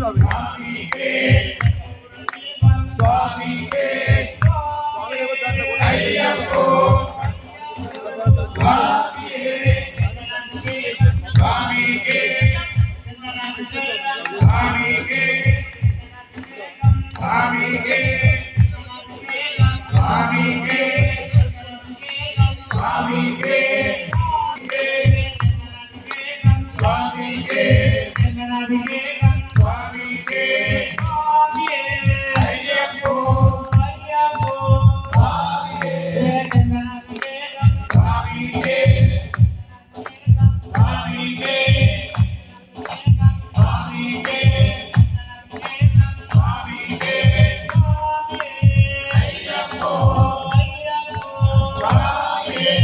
స్వామికే స్వామికే అయ్యప్పో స్వామికే స్వామికే స్వామికే స్వామికే స్వామికే స్వామికే స్వామికే స్వామికే అయ్యప్పో స్వామికే స్వామికే స్వామికే స్వామికే స్వామికే అయ్యప్పో స్వామికే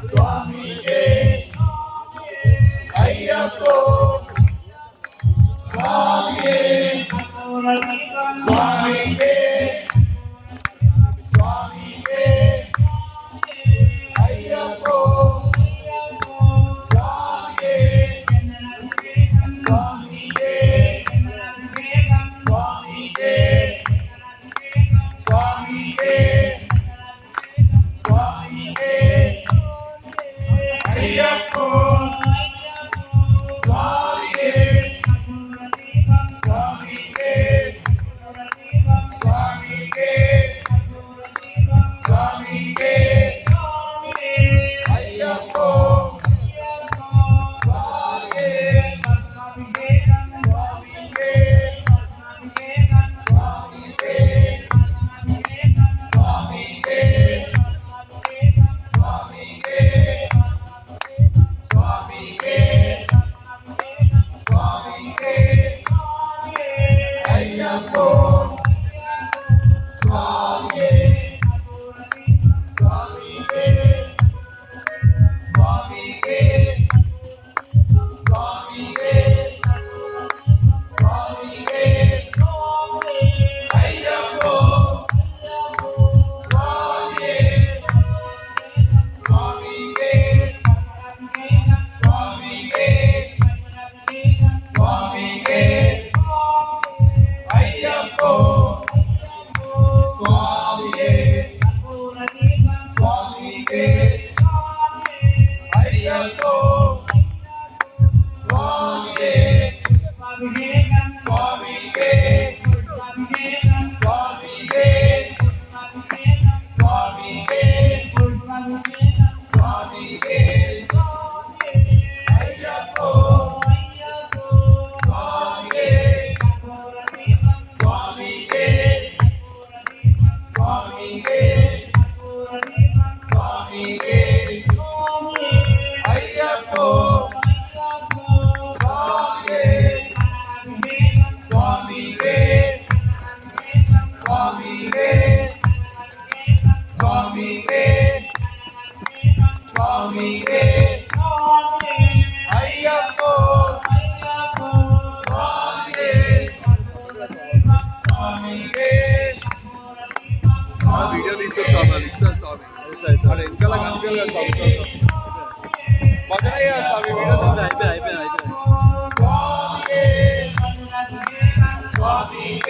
స్వామికే అయ్యప్పో స్వామికే స్వామికే స్వామికే అయ్యప్పో స్వామికే స్వామికే స్వామికే స్వామికే స్వామికే అయ్యప్పో స్వామికే స్వామికే స్వామికే స్వామికే అయ్యప్పో స్వామికే స్వామికే స్వామికే స్వామికే స్వామికే స్వామికే స్వామికే అయ్యప్పో స్వామికే స్వామికే స్వామికే స్వామికే స్వామికే అయ్యప్పో స్వామికే స్వామికే స్వామికే స్వామికే అయ్యప్పో స్వామికే స్వామికే అయ్యప్పో స్వామికే స్వామికే స్వామికే స్వామికే స్వామికే అయ్యప్పో స్వామికే స్వామికే స్వామికే స్వామికే అయ్యప్పో స్వామికే స్వామికే స్వామికే స్వామికే స్వామికే అయ్యప్పో స్వామికే స్వామికే వీడియో తీస్తే స్వామి ఇస్తారు స్వామి అక్కడ ఇంకా కనిపించాలి స్వామి పక్కన స్వామి వీడియో అయిపోయింది అయిపోయింది అయిపోయింది స్వామికే స్వామికే